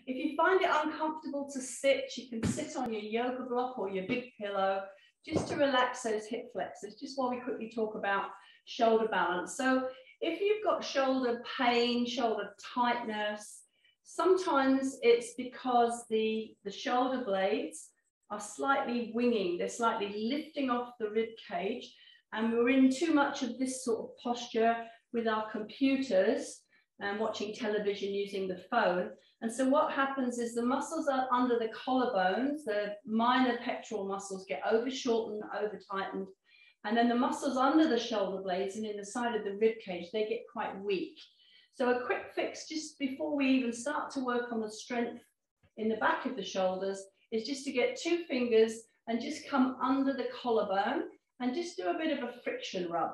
If you find it uncomfortable to sit, you can sit on your yoga block or your big pillow, just to relax those hip flexors, just while we quickly talk about shoulder balance. So if you've got shoulder pain, shoulder tightness, sometimes it's because the shoulder blades are slightly winging, they're slightly lifting off the rib cage, and we're in too much of this sort of posture with our computers and watching television using the phone. And so what happens is the muscles are under the collarbones, the minor pectoral muscles get over shortened, over tightened, and then the muscles under the shoulder blades and in the side of the rib cage, they get quite weak. So a quick fix just before we even start to work on the strength in the back of the shoulders is just to get 2 fingers and just come under the collarbone and just do a bit of a friction rub.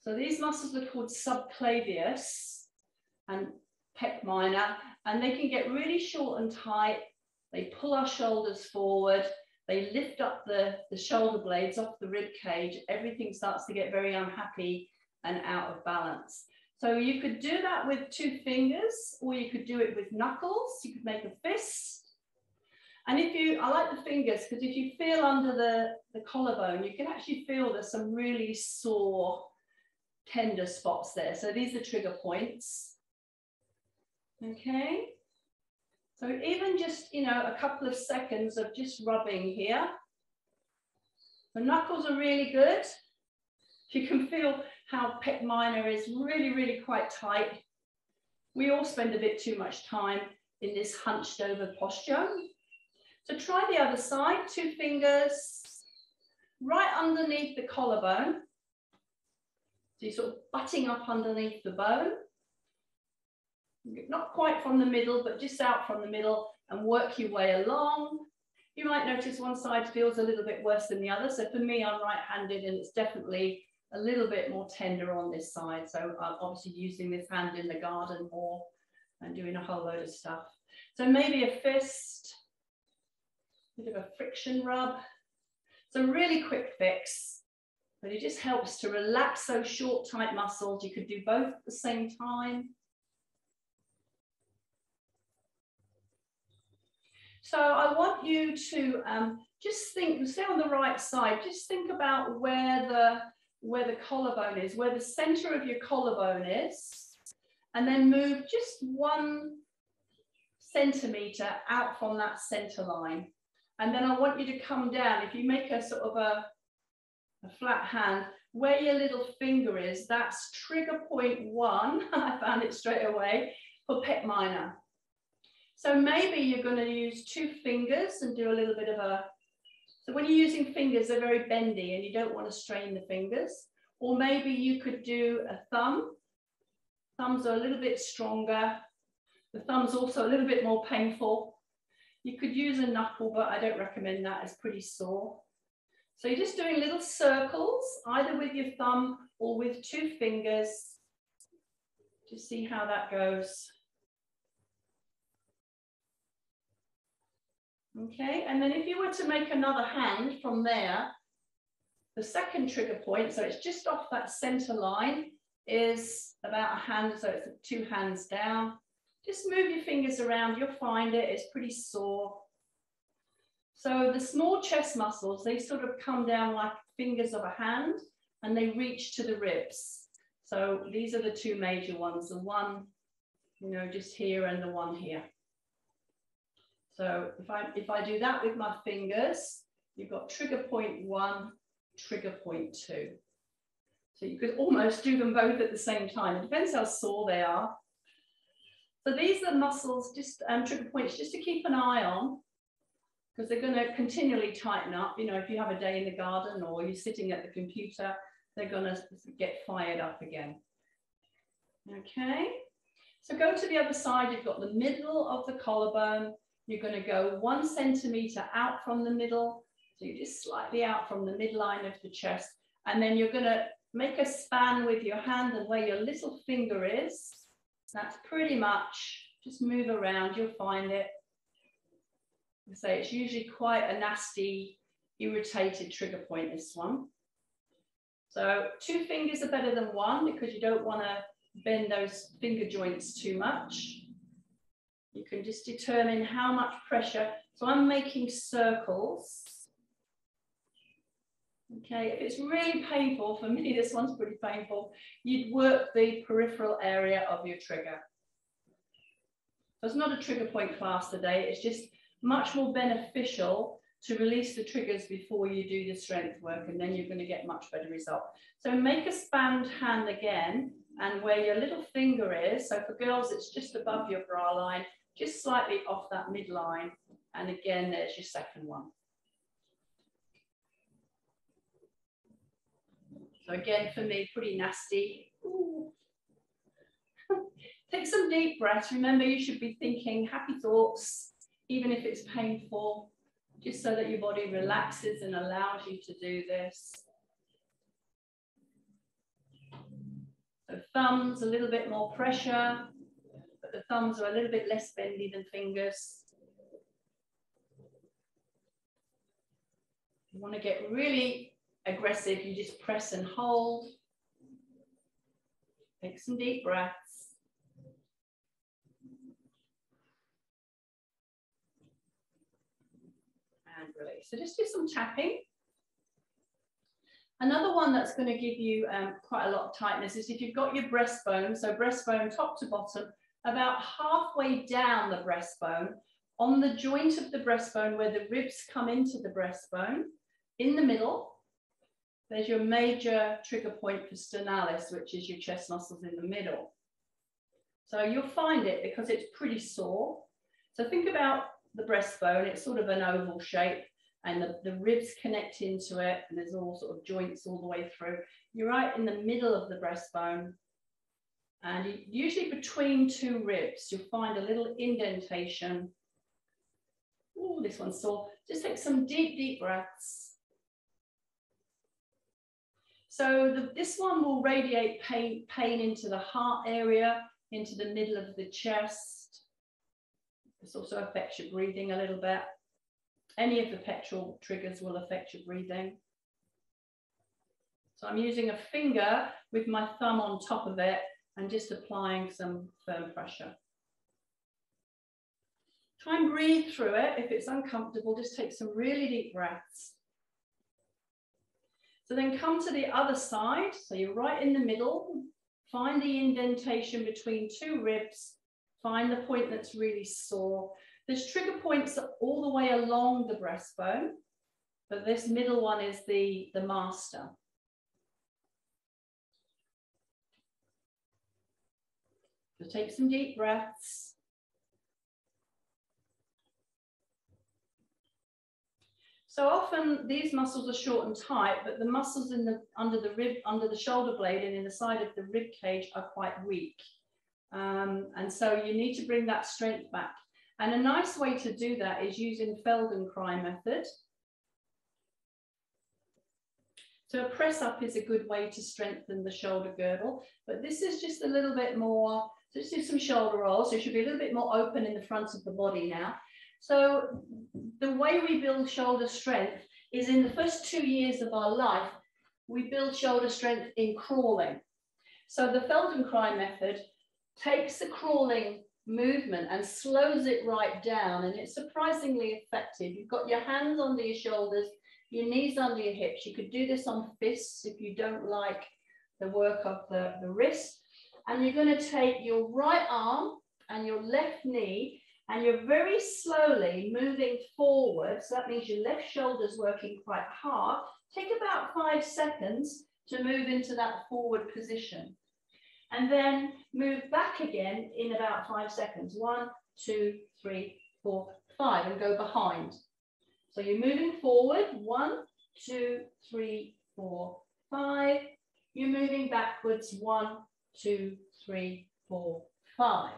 So these muscles are called subclavius and pec minor, and they can get really short and tight. They pull our shoulders forward. They lift up the shoulder blades off the rib cage. Everything starts to get very unhappy and out of balance. So you could do that with 2 fingers, or you could do it with knuckles. You could make a fist. And I like the fingers, because if you feel under the collarbone, you can actually feel there's some really sore, tender spots there. So these are trigger points. Okay. So even just, a couple of seconds of just rubbing here. The knuckles are really good. You can feel how pec minor is really, really quite tight. We all spend a bit too much time in this hunched over posture. So try the other side, 2 fingers right underneath the collarbone. So you're sort of butting up underneath the bone. Not quite from the middle, but just out from the middle, and work your way along. You might notice one side feels a little bit worse than the other. So for me, I'm right-handed, and it's definitely a little bit more tender on this side. So I'm obviously using this hand in the garden more and doing a whole load of stuff. So maybe a fist, a bit of a friction rub. It's a really quick fix, but it just helps to relax those short, tight muscles. You could do both at the same time. So I want you to just think, stay on the right side, just think about where the collarbone is, where the center of your collarbone is, and then move just 1 centimeter out from that center line. And then I want you to come down. If you make a sort of a flat hand, where your little finger is, that's trigger point 1, I found it straight away, for pec minor. So maybe you're going to use 2 fingers and do a little bit of so when you're using fingers, they're very bendy and you don't want to strain the fingers. Or maybe you could do a thumb. Thumbs are a little bit stronger. The thumb's also a little bit more painful. You could use a knuckle, but I don't recommend that, it's pretty sore. So you're just doing little circles, either with your thumb or with 2 fingers. Just see how that goes. Okay, and then if you were to make another hand from there, the second trigger point, so it's just off that center line, is about a hand, so it's 2 hands down. Just move your fingers around, you'll find it, it's pretty sore. So the small chest muscles, they sort of come down like fingers of a hand, and they reach to the ribs. So these are the 2 major ones, the one, just here, and the one here. So if I do that with my fingers, you've got trigger point 1, trigger point 2. So you could almost do them both at the same time. It depends how sore they are. So these are muscles, just trigger points, just to keep an eye on, because they're going to continually tighten up. If you have a day in the garden or you're sitting at the computer, they're going to get fired up again. Okay. So go to the other side. You've got the middle of the collarbone. You're going to go 1 centimeter out from the middle. So you're just slightly out from the midline of the chest. And then you're going to make a span with your hand, and where your little finger is, that's pretty much, just move around, you'll find it. So it's usually quite a nasty, irritated trigger point, this one. So 2 fingers are better than 1, because you don't want to bend those finger joints too much. You can just determine how much pressure. So I'm making circles. Okay, if it's really painful, for me this one's pretty painful, you'd work the peripheral area of your trigger. So it's not a trigger point class today, it's just much more beneficial to release the triggers before you do the strength work, and then you're going to get much better result. So make a spanned hand again, and where your little finger is, so for girls it's just above your bra line, just slightly off that midline, and again there's your second one. So again, for me, pretty nasty. Ooh. Take some deep breaths. Remember, you should be thinking happy thoughts, even if it's painful, just so that your body relaxes and allows you to do this. So thumbs, a little bit more pressure, but the thumbs are a little bit less bendy than fingers. You want to get really aggressive, you just press and hold. Take some deep breaths. And release. So just do some tapping. Another one that's going to give you quite a lot of tightness is if you've got your breastbone, so breastbone top to bottom, about halfway down the breastbone, on the joint of the breastbone where the ribs come into the breastbone, in the middle, there's your major trigger point for sternalis, which is your chest muscles in the middle. So you'll find it because it's pretty sore. So think about the breastbone, it's sort of an oval shape, and the ribs connect into it, and there's all sort of joints all the way through. You're right in the middle of the breastbone, and usually between two ribs, you'll find a little indentation. Oh, this one's sore. Just take some deep, deep breaths. So this one will radiate pain into the heart area, into the middle of the chest. This also affects your breathing a little bit. Any of the pectoral triggers will affect your breathing. So I'm using a finger with my thumb on top of it and just applying some firm pressure. Try and breathe through it. If it's uncomfortable, just take some really deep breaths. So then come to the other side. So you're right in the middle. Find the indentation between two ribs. Find the point that's really sore. There's trigger points all the way along the breastbone, but this middle one is the master. So take some deep breaths. So often these muscles are short and tight, but the muscles under the shoulder blade and in the side of the rib cage are quite weak. And so you need to bring that strength back. And a nice way to do that is using Feldenkrais Method. So a press up is a good way to strengthen the shoulder girdle, but this is just a little bit more, so just do some shoulder rolls. So you should be a little bit more open in the front of the body now. So the way we build shoulder strength is in the first 2 years of our life, we build shoulder strength in crawling. So the Feldenkrais method takes the crawling movement and slows it right down, and it's surprisingly effective. You've got your hands under your shoulders, your knees under your hips. You could do this on fists if you don't like the work of the wrist. And you're going to take your right arm and your left knee, and you're very slowly moving forward. So that means your left shoulder's working quite hard. Take about 5 seconds to move into that forward position. And then move back again in about 5 seconds. 1, 2, 3, 4, 5, and go behind. So you're moving forward. 1, 2, 3, 4, 5. You're moving backwards. 1, 2, 3, 4, 5.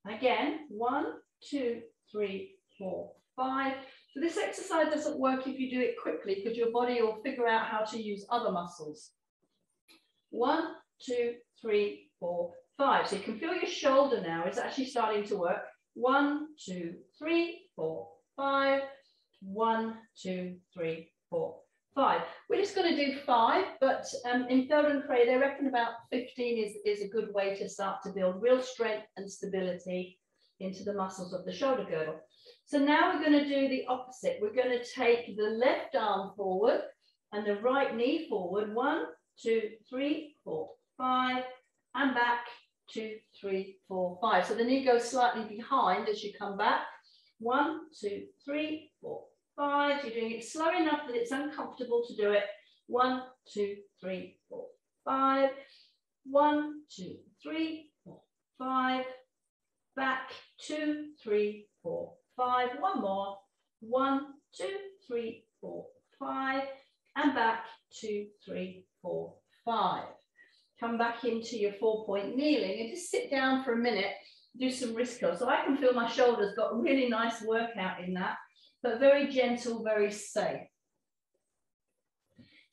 Again, 1, 2, 3, 4, 5. So this exercise doesn't work if you do it quickly, because your body will figure out how to use other muscles. 1, 2, 3, 4, 5. So you can feel your shoulder now is actually starting to work. 1, 2, 3, 4, 5. 1, 2, 3, 4, 5. We're just going to do 5, but in Feldenkrais, they reckon about 15 is a good way to start to build real strength and stability. into the muscles of the shoulder girdle. So now we're going to do the opposite. We're going to take the left arm forward and the right knee forward. 1, 2, 3, 4, 5, and back. 2, 3, 4, 5. So the knee goes slightly behind as you come back. 1, 2, 3, 4, 5. You're doing it slow enough that it's uncomfortable to do it. 1, 2, 3, 4, 5. 1, 2, 3, 4, 5. Back. 2, 3, 4, 5. One more. 1, 2, 3, 4, 5. And back. 2, 3, 4, 5. Come back into your 4-point kneeling and just sit down for a minute, do some wrist curls. So I can feel my shoulders got a really nice workout in that, but very gentle, very safe.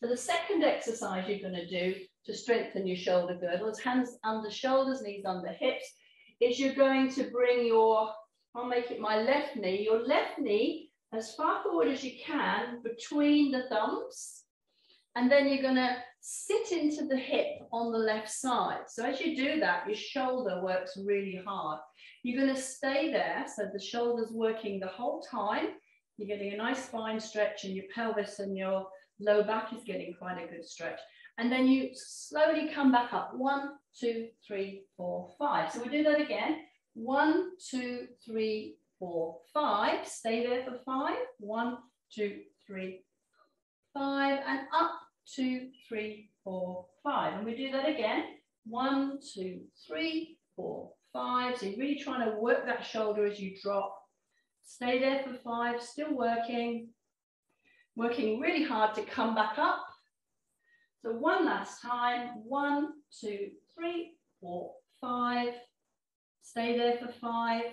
So the second exercise you're going to do to strengthen your shoulder girdles, hands under shoulders, knees under hips, is you're going to bring your, I'll make it my left knee, your left knee as far forward as you can between the thumbs. And then you're going to sit into the hip on the left side. So as you do that, your shoulder works really hard. You're going to stay there, so the shoulder's working the whole time. You're getting a nice spine stretch, and your pelvis and your low back is getting quite a good stretch. And then you slowly come back up. 1, 2, 3, 4, 5. So we do that again. 1, 2, 3, 4, 5. Stay there for 5. 1, 2, 3, 5, and up. 2, 3, 4, 5. And we do that again. 1, 2, 3, 4, 5. So you're really trying to work that shoulder as you drop. Stay there for 5, still working. Working really hard to come back up. So one last time. 1, 2, 3, 4, 5. Stay there for 5.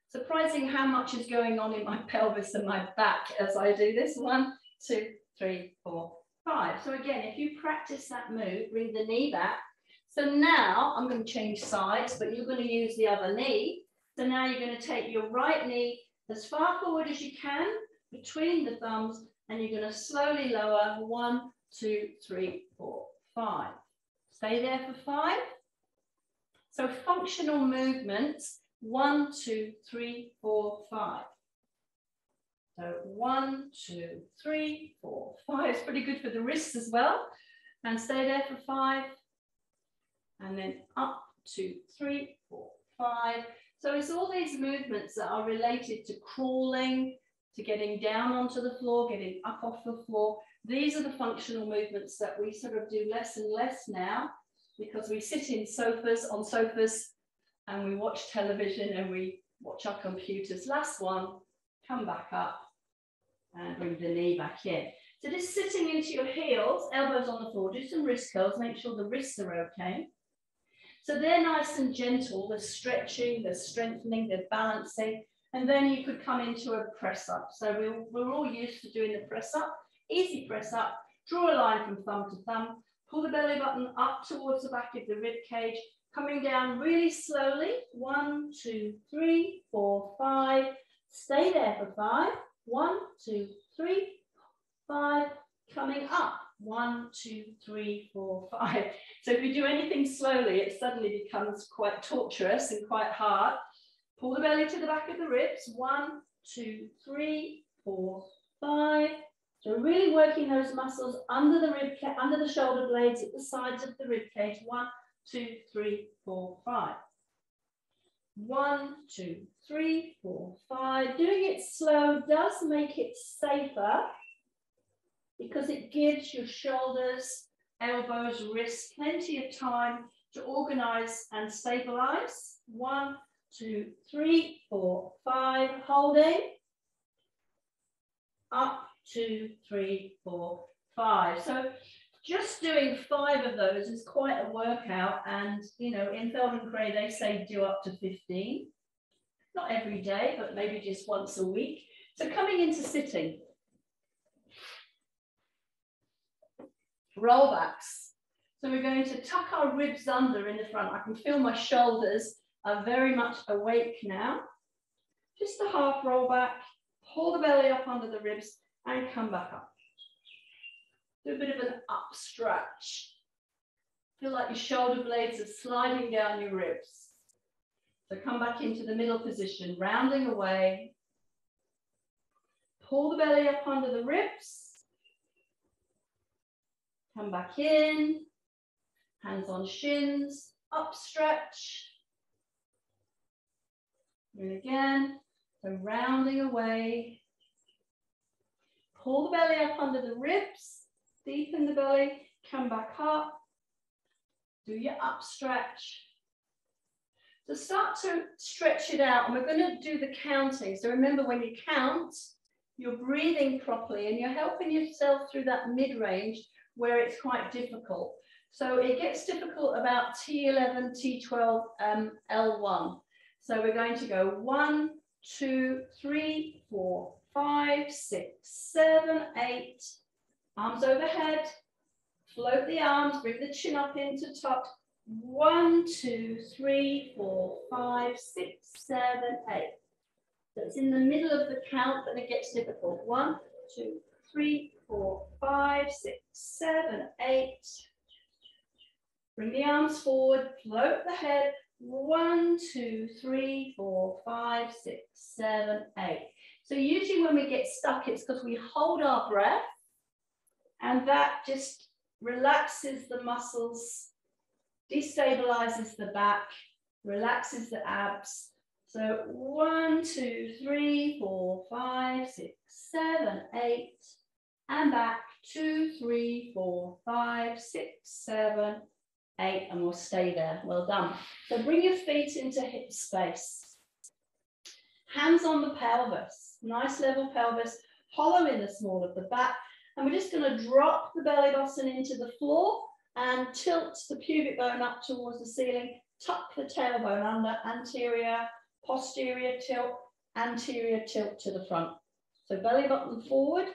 Surprising how much is going on in my pelvis and my back as I do this. 1, 2, 3, 4, 5. So again, if you practice that move, bring the knee back. So now I'm going to change sides, but you're going to use the other knee. So now you're going to take your right knee as far forward as you can between the thumbs, and you're going to slowly lower. 1, 2, 3, 4, 5. Stay there for 5. So functional movements. 1, 2, 3, 4, 5. So 1, 2, 3, 4, 5. It's pretty good for the wrists as well. And stay there for 5. And then up, 2, 3, 4, 5. So it's all these movements that are related to crawling, to getting down onto the floor, getting up off the floor. These are the functional movements that we sort of do less and less now, because we sit on sofas, and we watch television and we watch our computers. Last one. Come back up and bring the knee back in. So just sitting into your heels, elbows on the floor, do some wrist curls, make sure the wrists are okay. So they're nice and gentle, they're stretching, they're strengthening, they're balancing, and then you could come into a press up. So we're all used to doing the press up, easy press up, draw a line from thumb to thumb, pull the belly button up towards the back of the rib cage, coming down really slowly. 1, 2, 3, 4, 5. Stay there for 5. 1, 2, 3, 5. Coming up. 1, 2, 3, 4, 5. So if you do anything slowly, it suddenly becomes quite torturous and quite hard. Pull the belly to the back of the ribs. 1, 2, 3, 4, 5. So really working those muscles under the rib, under the shoulder blades, at the sides of the rib cage. 1, 2, 3, 4, 5. 1, 2, 3, 4, 5. Doing it slow does make it safer because it gives your shoulders, elbows, wrists plenty of time to organize and stabilize. 1, 2, 3, 4, 5. Holding. Up, 2, 3, 4, 5. So just doing 5 of those is quite a workout, and you know, in Feldenkrais they say do up to 15. Not every day, but maybe just once a week. So coming into sitting. Rollbacks. So we're going to tuck our ribs under in the front. I can feel my shoulders are very much awake now. Just a half roll back, pull the belly up under the ribs and come back up. Do a bit of an up stretch. Feel like your shoulder blades are sliding down your ribs. So come back into the middle position, rounding away. Pull the belly up under the ribs. Come back in. Hands on shins, up stretch. And again, so rounding away. Pull the belly up under the ribs, deepen the belly, come back up. Do your up stretch. So start to stretch it out, and we're going to do the counting. So remember, when you count, you're breathing properly and you're helping yourself through that mid-range where it's quite difficult. So it gets difficult about T11, T12, L1. So we're going to go 1, 2, 3, 4, 5, 6, 7, 8. Arms overhead. Float the arms, bring the chin up into tuck. 1, 2, 3, 4, 5, 6, 7, 8. So it's in the middle of the count that it gets difficult. 1, 2, 3, 4, 5, 6, 7, 8. Bring the arms forward, float the head. 1, 2, 3, 4, 5, 6, 7, 8. So usually when we get stuck, it's because we hold our breath, and that just relaxes the muscles, destabilizes the back, relaxes the abs. So 1, 2, 3, 4, 5, 6, 7, 8, and back. 2, 3, 4, 5, 6, 7, 8, and we'll stay there. Well done. So bring your feet into hip space. Hands on the pelvis. Nice level pelvis, hollow in the small of the back. And we're just going to drop the belly button into the floor and tilt the pubic bone up towards the ceiling. Tuck the tailbone under, anterior, posterior tilt, anterior tilt to the front. So belly button forward,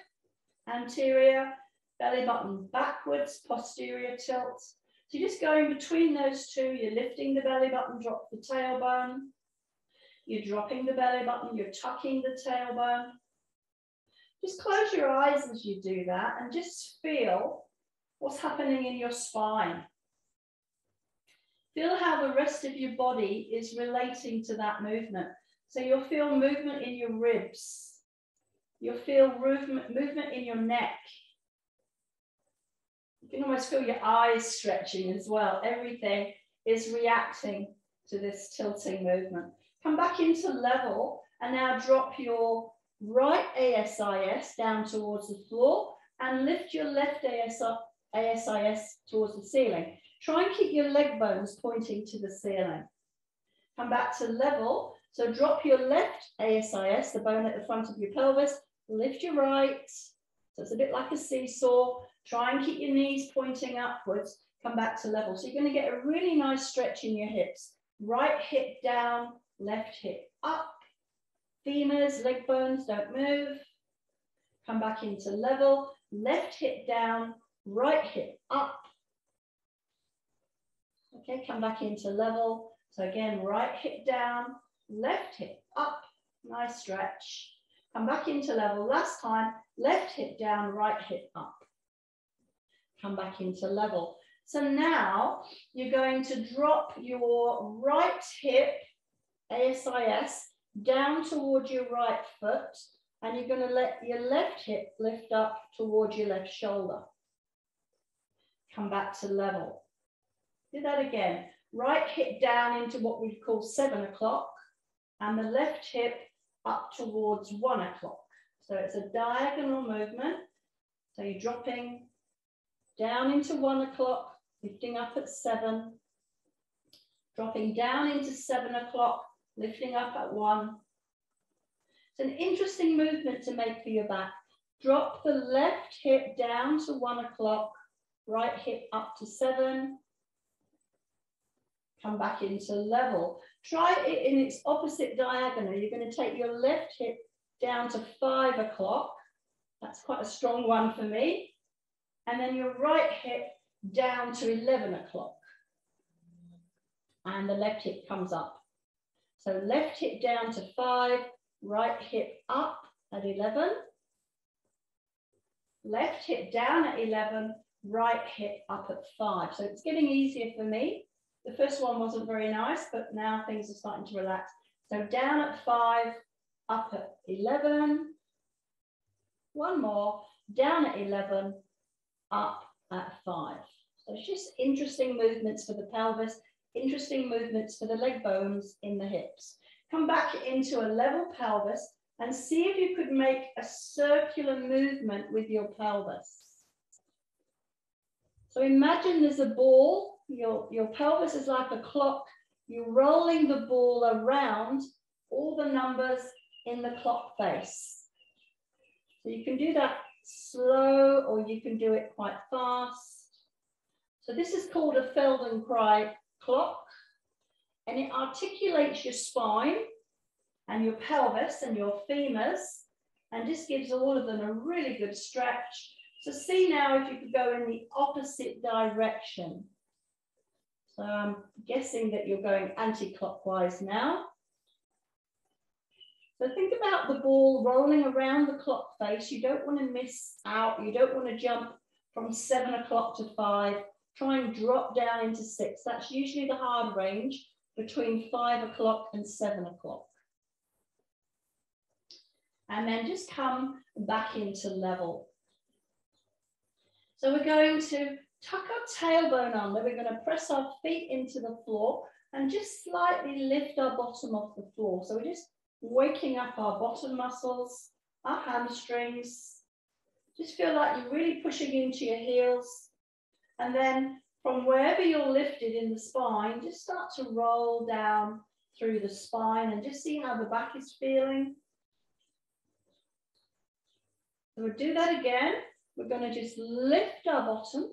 anterior, belly button backwards, posterior tilt. So you're just going between those two. You're lifting the belly button, drop the tailbone. You're dropping the belly button, you're tucking the tailbone. Just close your eyes as you do that and just feel what's happening in your spine. Feel how the rest of your body is relating to that movement. So you'll feel movement in your ribs. You'll feel movement in your neck. You can almost feel your eyes stretching as well. Everything is reacting to this tilting movement. Come back into level and now drop your right ASIS down towards the floor and lift your left ASIS towards the ceiling. Try and keep your leg bones pointing to the ceiling. Come back to level. So drop your left ASIS, the bone at the front of your pelvis, lift your right. So it's a bit like a seesaw. Try and keep your knees pointing upwards. Come back to level. So you're going to get a really nice stretch in your hips. Right hip down, left hip up. Femurs, leg bones, don't move. Come back into level. Left hip down, right hip up. Okay, come back into level. So again, right hip down, left hip up. Nice stretch. Come back into level. Last time, left hip down, right hip up. Come back into level. So now you're going to drop your right hip, ASIS, down towards your right foot, and you're going to let your left hip lift up towards your left shoulder. Come back to level. Do that again. Right hip down into what we call 7 o'clock, and the left hip up towards 1 o'clock. So it's a diagonal movement. So you're dropping down into 1 o'clock, lifting up at 7, dropping down into 7 o'clock, lifting up at 1. It's an interesting movement to make for your back. Drop the left hip down to 1 o'clock, right hip up to 7. Come back into level. Try it in its opposite diagonal. You're going to take your left hip down to 5 o'clock. That's quite a strong one for me. And then your right hip down to 11 o'clock. And the left hip comes up. So left hip down to 5, right hip up at 11. Left hip down at 11, right hip up at 5. So it's getting easier for me. The first one wasn't very nice, but now things are starting to relax. So down at 5, up at 11. One more, down at 11, up at 5. So it's just interesting movements for the pelvis, interesting movements for the leg bones in the hips. Come back into a level pelvis and see if you could make a circular movement with your pelvis. So imagine there's a ball, your pelvis is like a clock, you're rolling the ball around all the numbers in the clock face. So you can do that slow or you can do it quite fast. So this is called a Feldenkrais Clock, and it articulates your spine and your pelvis and your femurs and just gives all of them a really good stretch. So see now if you could go in the opposite direction. So I'm guessing that you're going anti-clockwise now. So think about the ball rolling around the clock face. You don't want to miss out. You don't want to jump from 7 o'clock to 5. Try and drop down into 6. That's usually the hard range between 5 o'clock and 7 o'clock. And then just come back into level. So we're going to tuck our tailbone under. We're going to press our feet into the floor and just slightly lift our bottom off the floor. So we're just waking up our bottom muscles, our hamstrings. Just feel like you're really pushing into your heels. And then from wherever you're lifted in the spine, just start to roll down through the spine and just see how the back is feeling. So we'll do that again. We're going to just lift our bottom,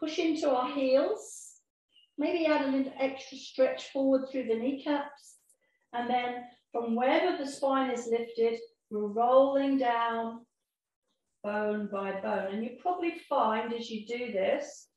push into our heels, maybe add a little extra stretch forward through the kneecaps. And then from wherever the spine is lifted, we're rolling down bone by bone. And you probably find as you do this,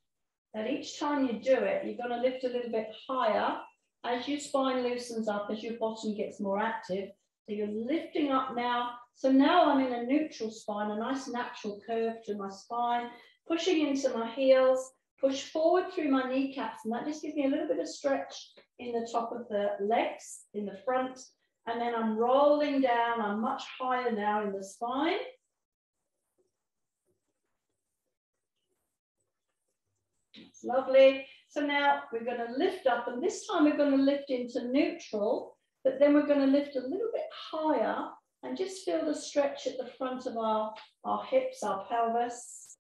that each time you do it, you're going to lift a little bit higher as your spine loosens up, as your bottom gets more active. So you're lifting up now. So now I'm in a neutral spine, a nice natural curve to my spine, pushing into my heels, push forward through my kneecaps, and that just gives me a little bit of stretch in the top of the legs, in the front, and then I'm rolling down. I'm much higher now in the spine. That's lovely. So now we're going to lift up, and this time we're going to lift into neutral, but then we're going to lift a little bit higher and just feel the stretch at the front of our hips, our pelvis.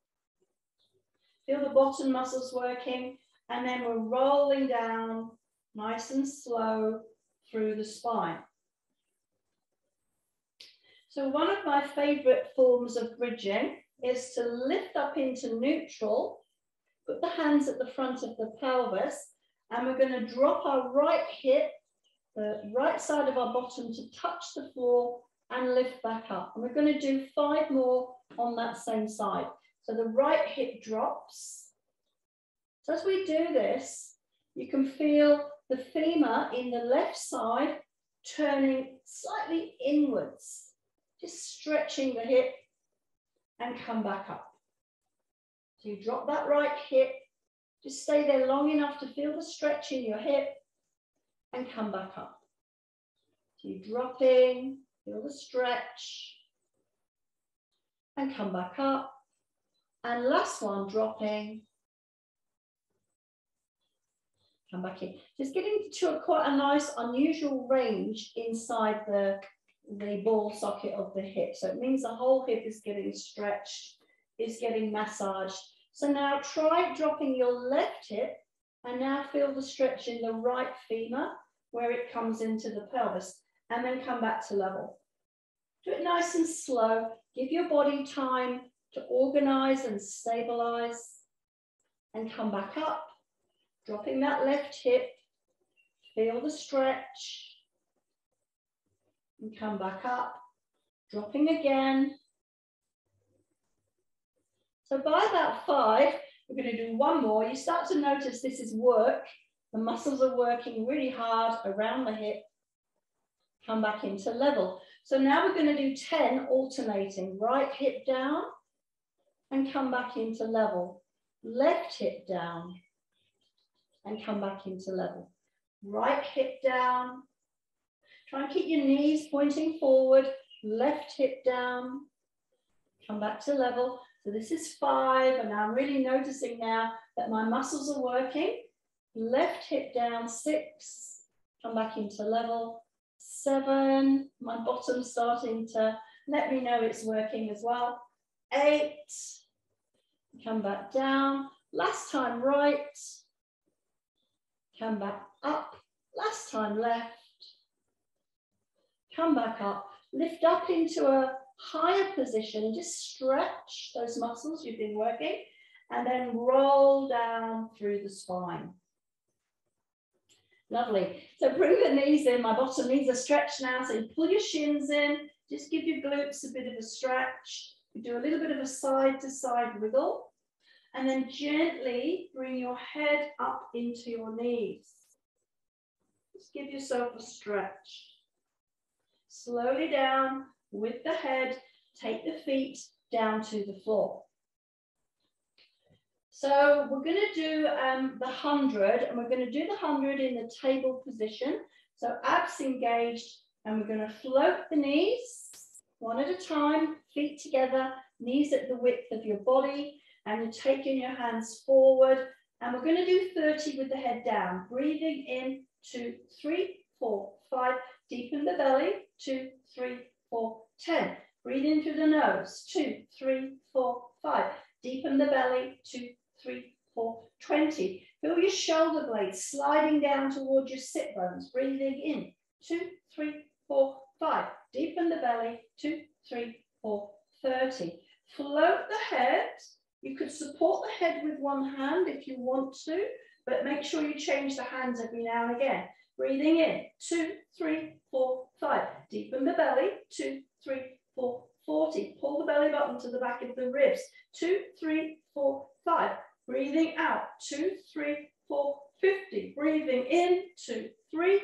Feel the bottom muscles working, and then we're rolling down nice and slow through the spine. So one of my favorite forms of bridging is to lift up into neutral, put the hands at the front of the pelvis, and we're going to drop our right hip, the right side of our bottom to touch the floor and lift back up. And we're going to do 5 more on that same side. So the right hip drops. So as we do this, you can feel the femur in the left side turning slightly inwards, just stretching the hip and come back up. So you drop that right hip, just stay there long enough to feel the stretch in your hip and come back up. So you're dropping, feel the stretch and come back up. And last one, dropping, come back in. Just getting to quite a nice unusual range inside the ball socket of the hip. So it means the whole hip is getting stretched, is getting massaged. So now try dropping your left hip and now feel the stretch in the right femur where it comes into the pelvis, and then come back to level. Do it nice and slow. Give your body time to organize and stabilize, and come back up, dropping that left hip, feel the stretch, and come back up, dropping again. So by about 5, we're going to do 1 more. You start to notice this is work. The muscles are working really hard around the hip. Come back into level. So now we're going to do 10 alternating. Right hip down and come back into level. Left hip down and come back into level. Right hip down. Try and keep your knees pointing forward. Left hip down. Come back to level. So this is 5, and I'm really noticing now that my muscles are working. Left hip down, 6. Come back into level. 7. My bottom's starting to let me know it's working as well. 8. Come back down. Last time right. Come back up. Last time left. Come back up. Lift up into a higher position. Just stretch those muscles you've been working. And then roll down through the spine. Lovely. So bring the knees in. My bottom knees are stretched now. So you pull your shins in. Just give your glutes a bit of a stretch. You do a little bit of a side-to-side wiggle. And then gently bring your head up into your knees. Just give yourself a stretch. Slowly down with the head. Take the feet down to the floor. So we're going to do the 100, and we're going to do the 100 in the table position. So abs engaged, and we're going to float the knees one at a time, feet together, knees at the width of your body, and you're taking your hands forward. And we're going to do 30 with the head down. Breathing in, 2, 3, 4, 5. Deepen the belly, 2, 3, 4, 10. Breathe in through the nose, 2, 3, 4, 5. Deepen the belly, 2, 3, 4, 20. Feel your shoulder blades sliding down towards your sit bones. Breathing in, 2, 3, 4, 5. Deepen the belly, 2, 3, 4, 30. Float the head. You could support the head with one hand if you want to, but make sure you change the hands every now and again. Breathing in, 2, 3, 4, 5. Deepen the belly, 2, 3, 4, 40. Pull the belly button to the back of the ribs, 2, 3, 4, 5. Breathing out, 2, 3, 4, 50. Breathing in, 2, 3,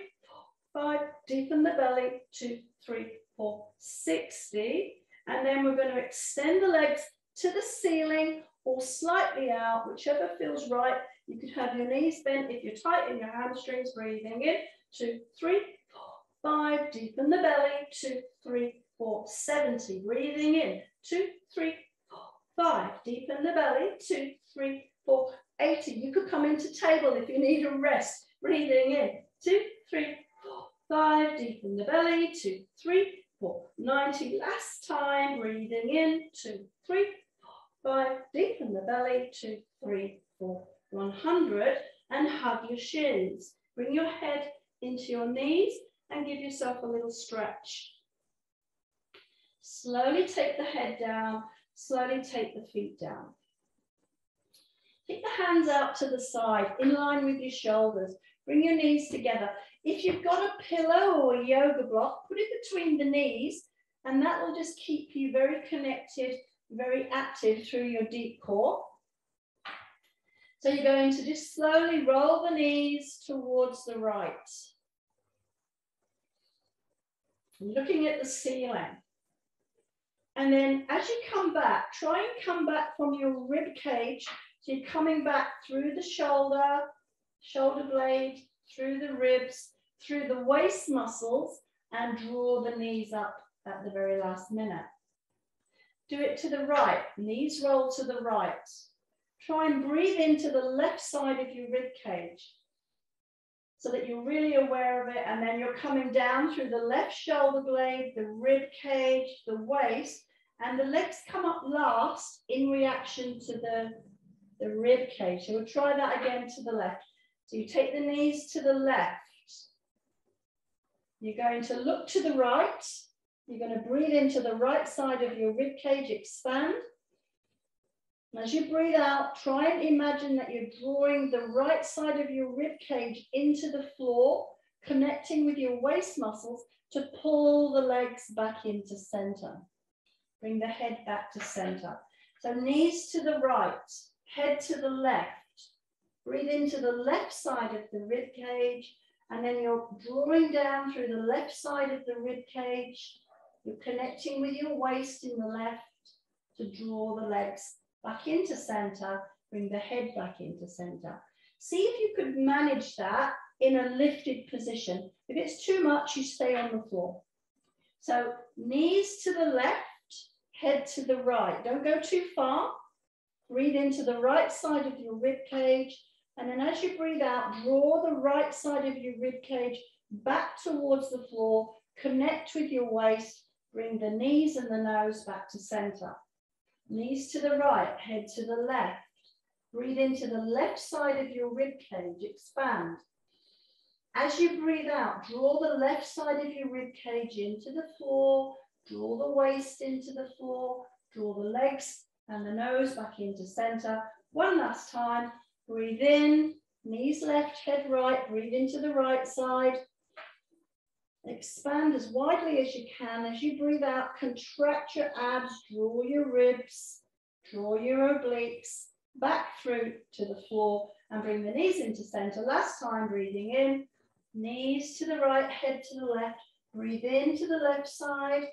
4, 5. Deepen the belly, 2, 3, 4, 60. And then we're going to extend the legs to the ceiling or slightly out, whichever feels right. You could have your knees bent if you're tight in your hamstrings. Breathing in, 2, 3, 4, 5. Deepen the belly, 2, 3, 4, 70. Breathing in, 2, 3, 4, 5. Deepen the belly, 2, 3, 4, 80. You could come into table if you need a rest. Breathing in, 2, 3, 4, 5. Deepen the belly, 2, 3, 4, 90. Last time. Breathing in, 2, 3, 4, 5. Deepen the belly, 2, 3, 4, 100. And hug your shins. Bring your head into your knees and give yourself a little stretch. Slowly take the head down. Slowly take the feet down. Take the hands out to the side, in line with your shoulders. Bring your knees together. If you've got a pillow or a yoga block, put it between the knees, and that will just keep you very connected, very active through your deep core. So you're going to just slowly roll the knees towards the right. Looking at the ceiling. And then as you come back, try and come back from your rib cage. So you're coming back through the shoulder, shoulder blade, through the ribs, through the waist muscles, and draw the knees up at the very last minute. Do it to the right, knees roll to the right. Try and breathe into the left side of your rib cage so that you're really aware of it, and then you're coming down through the left shoulder blade, the rib cage, the waist, and the legs come up last in reaction to the rib cage. So we'll try that again to the left. So you take the knees to the left. You're going to look to the right. You're going to breathe into the right side of your rib cage, expand. And as you breathe out, try and imagine that you're drawing the right side of your rib cage into the floor, connecting with your waist muscles to pull the legs back into center. Bring the head back to center. So knees to the right, head to the left. Breathe into the left side of the rib cage, and then you're drawing down through the left side of the rib cage. You're connecting with your waist in the left to draw the legs back into center. Bring the head back into center. See if you could manage that in a lifted position. If it's too much, you stay on the floor. So knees to the left, head to the right. Don't go too far. Breathe into the right side of your rib cage. And then as you breathe out, draw the right side of your rib cage back towards the floor. Connect with your waist. Bring the knees and the nose back to center. Knees to the right, head to the left. Breathe into the left side of your rib cage. Expand. As you breathe out, draw the left side of your rib cage into the floor. Draw the waist into the floor. Draw the legs and the nose back into center. One last time. Breathe in, knees left, head right. Breathe into the right side. Expand as widely as you can. As you breathe out, contract your abs, draw your ribs, draw your obliques back through to the floor and bring the knees into center. Last time, breathing in, knees to the right, head to the left. Breathe into the left side.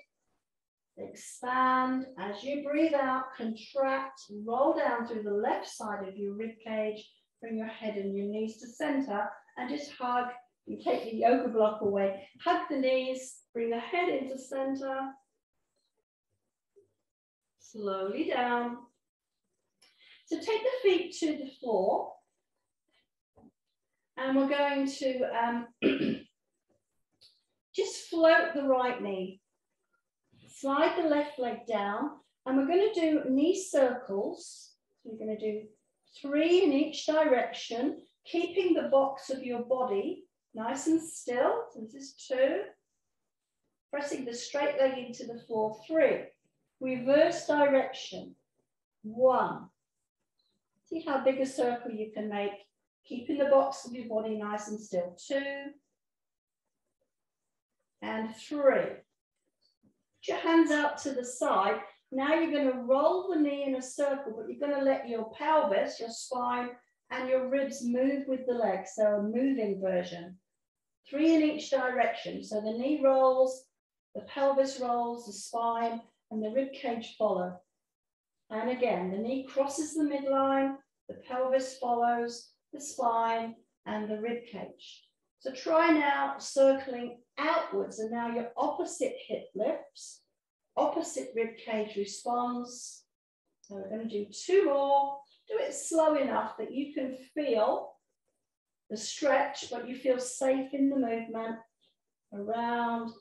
Expand. As you breathe out, contract, roll down through the left side of your rib cage. Bring your head and your knees to center and just hug. You take the yoga block away. Hug the knees, bring the head into center. Slowly down. So take the feet to the floor. And we're going to just float the right knee. Slide the left leg down. And we're going to do knee circles. So we're going to do 3 in each direction, keeping the box of your body nice and still. So this is 2. Pressing the straight leg into the floor. 3. Reverse direction. 1. See how big a circle you can make, keeping the box of your body nice and still. 2. And 3. Put your hands out to the side. Now you're going to roll the knee in a circle, but you're going to let your pelvis, your spine, and your ribs move with the legs. So a moving version. 3 in each direction. So the knee rolls, the pelvis rolls, the spine, and the rib cage follow. And again, the knee crosses the midline, the pelvis follows, the spine, and the rib cage. So try now circling outwards, and now your opposite hip lifts, opposite rib cage responds. So we're going to do 2 more. Do it slow enough that you can feel the stretch, but you feel safe in the movement. Around,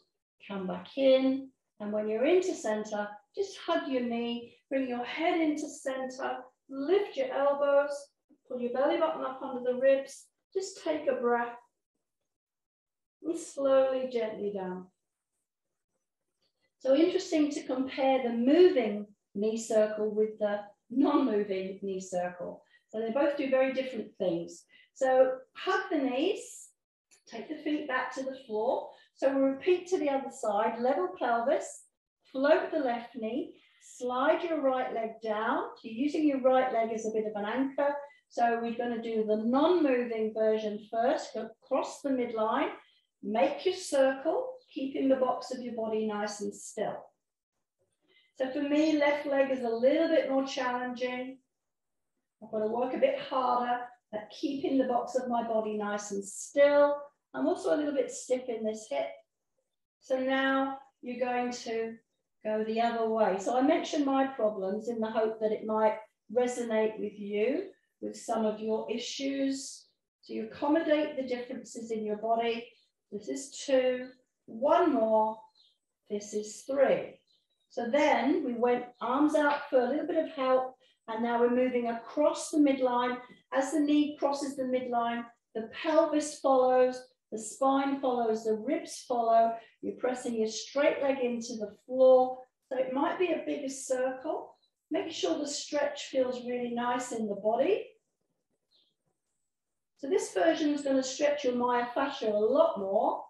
come back in, and when you're into center, just hug your knee, bring your head into center, lift your elbows, pull your belly button up under the ribs, just take a breath, and slowly, gently down. So interesting to compare the moving knee circle with the non-moving knee circle. So they both do very different things. So hug the knees, take the feet back to the floor. So we'll repeat to the other side, level pelvis, float the left knee, slide your right leg down. You're using your right leg as a bit of an anchor. So we're going to do the non-moving version first, go across the midline, make your circle, keeping the box of your body nice and still. So for me, left leg is a little bit more challenging. I've got to work a bit harder at keeping the box of my body nice and still. I'm also a little bit stiff in this hip. So now you're going to go the other way. So I mentioned my problems in the hope that it might resonate with you, with some of your issues. So you accommodate the differences in your body. This is 2, 1 more, this is 3. So then we went arms out for a little bit of help, and now we're moving across the midline. As the knee crosses the midline, the pelvis follows, the spine follows, the ribs follow. You're pressing your straight leg into the floor. So it might be a bigger circle. Make sure the stretch feels really nice in the body. So this version is going to stretch your myofascia a lot more.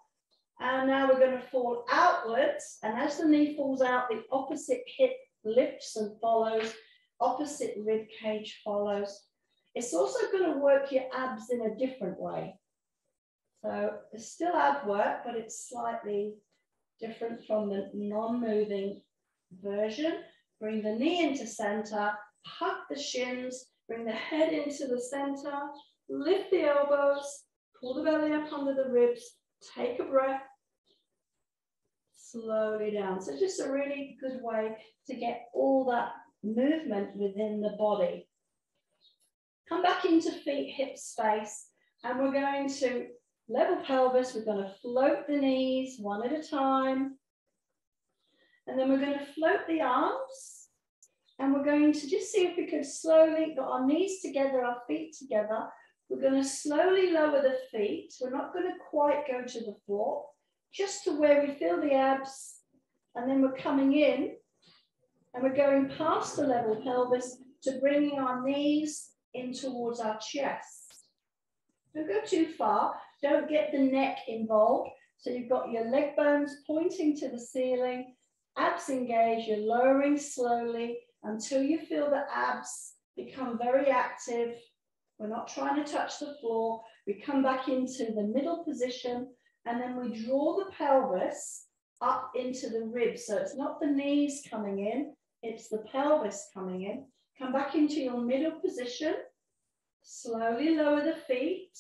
And now we're going to fall outwards. And as the knee falls out, the opposite hip lifts and follows. Opposite rib cage follows. It's also going to work your abs in a different way. So it's still ab work, but it's slightly different from the non-moving version. Bring the knee into center, hug the shins, bring the head into the center, lift the elbows, pull the belly up under the ribs, take a breath, slowly down. So just a really good way to get all that movement within the body. Come back into feet, hip space, and we're going to level pelvis. We're going to float the knees one at a time. And then we're going to float the arms. And we're going to just see if we could slowly, got our knees together, our feet together. We're going to slowly lower the feet. We're not going to quite go to the floor, just to where we feel the abs. And then we're coming in and we're going past the level pelvis to bringing our knees in towards our chest. Don't go too far. Don't get the neck involved. So you've got your leg bones pointing to the ceiling, abs engaged. You're lowering slowly until you feel the abs become very active. We're not trying to touch the floor. We come back into the middle position and then we draw the pelvis up into the ribs. So it's not the knees coming in, it's the pelvis coming in. Come back into your middle position. Slowly lower the feet.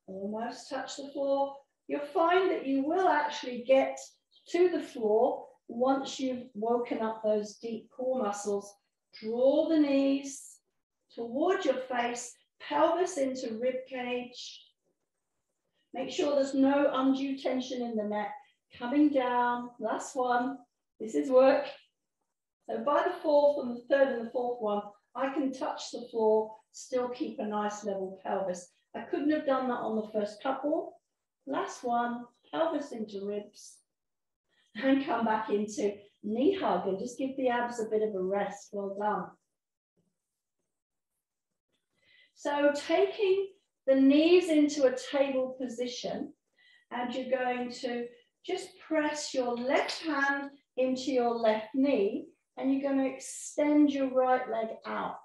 Almost touch the floor. You'll find that you will actually get to the floor once you've woken up those deep core muscles. Draw the knees towards your face, pelvis into rib cage. Make sure there's no undue tension in the neck. Coming down, last one. This is work. So by the fourth and the third and the fourth one, I can touch the floor, still keep a nice level pelvis. I couldn't have done that on the first couple. Last one, pelvis into ribs. And come back into knee hug and just give the abs a bit of a rest. Well done. So taking the knees into a table position, and you're going to just press your left hand into your left knee, and you're going to extend your right leg out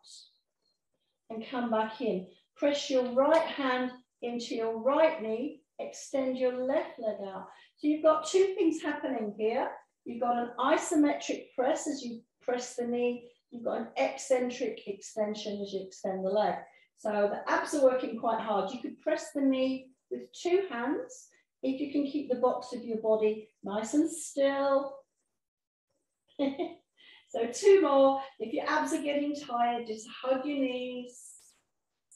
and come back in. Press your right hand into your right knee, extend your left leg out. So you've got two things happening here. You've got an isometric press as you press the knee. You've got an eccentric extension as you extend the leg. So the abs are working quite hard. You could press the knee with two hands if you can keep the box of your body nice and still. So two more. If your abs are getting tired, just hug your knees.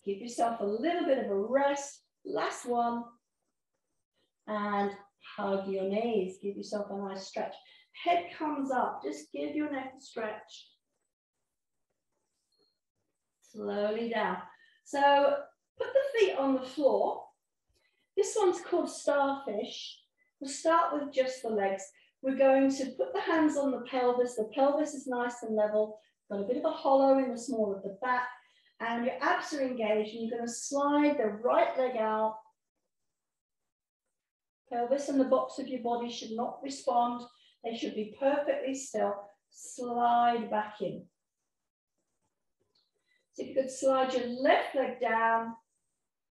Give yourself a little bit of a rest. Last one. And hug your knees. Give yourself a nice stretch. Head comes up. Just give your neck a stretch. Slowly down. So put the feet on the floor. This one's called Starfish. We'll start with just the legs. We're going to put the hands on the pelvis. The pelvis is nice and level. Got a bit of a hollow in the small of the back. And your abs are engaged. And you're going to slide the right leg out. Pelvis and the box of your body should not respond. They should be perfectly still. Slide back in. So you could slide your left leg down.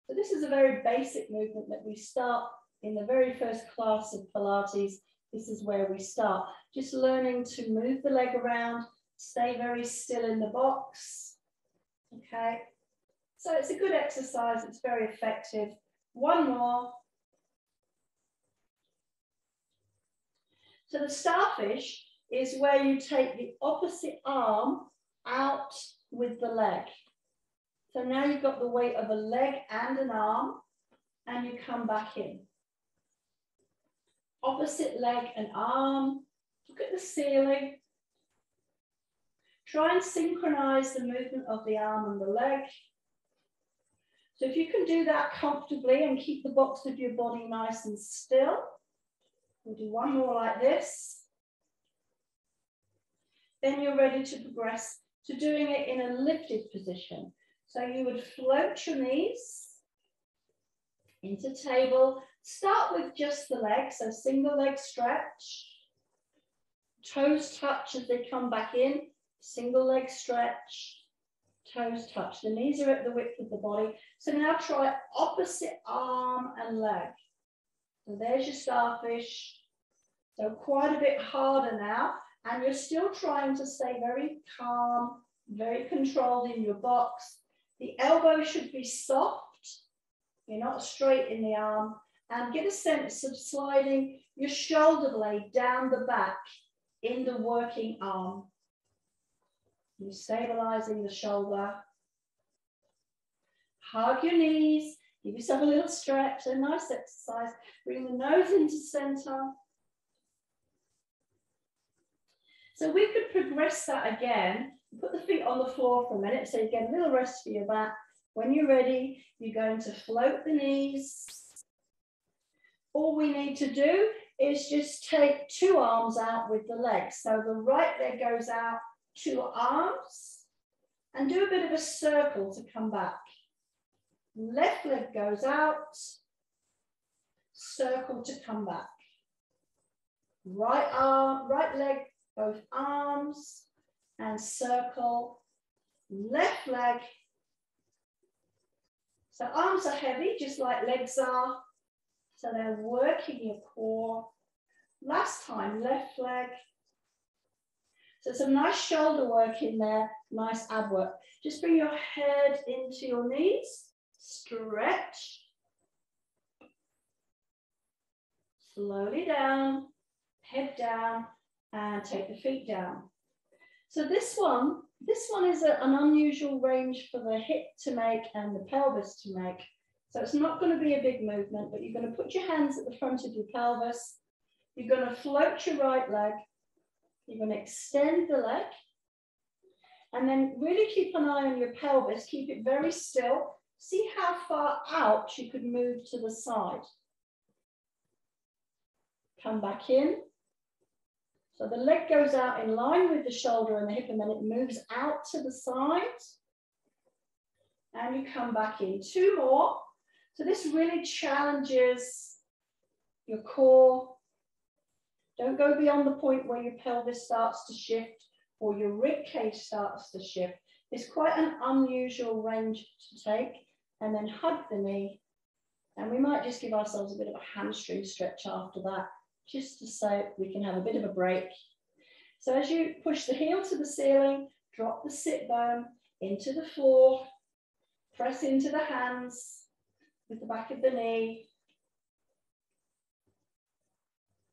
So this is a very basic movement that we start in the very first class of Pilates. This is where we start. Just learning to move the leg around, stay very still in the box. Okay. So it's a good exercise. It's very effective. One more. So the Starfish is where you take the opposite arm out with the leg. So now you've got the weight of a leg and an arm, and you come back in. Opposite leg and arm. Look at the ceiling. Try and synchronize the movement of the arm and the leg. So if you can do that comfortably and keep the box of your body nice and still, we'll do one more like this. Then you're ready to progress to doing it in a lifted position. So you would float your knees into table. Start with just the legs, so single leg stretch. Toes touch as they come back in. Single leg stretch. Toes touch. The knees are at the width of the body. So now try opposite arm and leg. So there's your Starfish. So quite a bit harder now. And you're still trying to stay very calm, very controlled in your box. The elbow should be soft. You're not straight in the arm. And get a sense of sliding your shoulder blade down the back in the working arm. You're stabilizing the shoulder. Hug your knees. Give yourself a little stretch, a nice exercise. Bring the nose into center. So we could progress that again. Put the feet on the floor for a minute so you get a little rest for your back. When you're ready, you're going to float the knees. All we need to do is just take 2 arms out with the legs. So the right leg goes out 2 arms and do a bit of a circle to come back. Left leg goes out, circle to come back. Right arm, right leg, both arms, and circle. Left leg. So arms are heavy, just like legs are. So they're working your core. Last time, left leg. So some nice shoulder work in there, nice ab work. Just bring your head into your knees. Stretch. Slowly down, head down, and take the feet down. So this one is an unusual range for the hip to make and the pelvis to make. So it's not going to be a big movement, but you're going to put your hands at the front of your pelvis. You're going to float your right leg. You're going to extend the leg. And then really keep an eye on your pelvis. Keep it very still. See how far out you could move to the side. Come back in. So the leg goes out in line with the shoulder and the hip, and then it moves out to the side. And you come back in. 2 more. So this really challenges your core. Don't go beyond the point where your pelvis starts to shift or your rib cage starts to shift. It's quite an unusual range to take. And then hug the knee. And we might just give ourselves a bit of a hamstring stretch after that, just to so we can have a bit of a break. So as you push the heel to the ceiling, drop the sit bone into the floor, press into the hands with the back of the knee.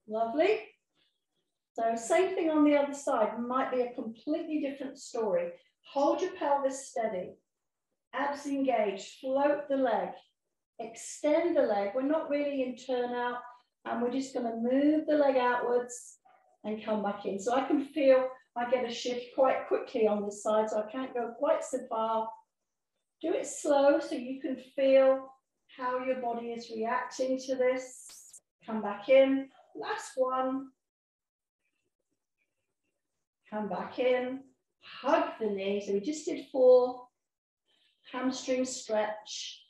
Lovely. So same thing on the other side, might be a completely different story. Hold your pelvis steady, abs engaged, float the leg, extend the leg. We're not really in turnout, and we're just going to move the leg outwards and come back in. So I can feel I get a shift quite quickly on this side, so I can't go quite so far. Do it slow so you can feel how your body is reacting to this. Come back in. Last one. Come back in. Hug the knee. So we just did 4. Hamstring stretch.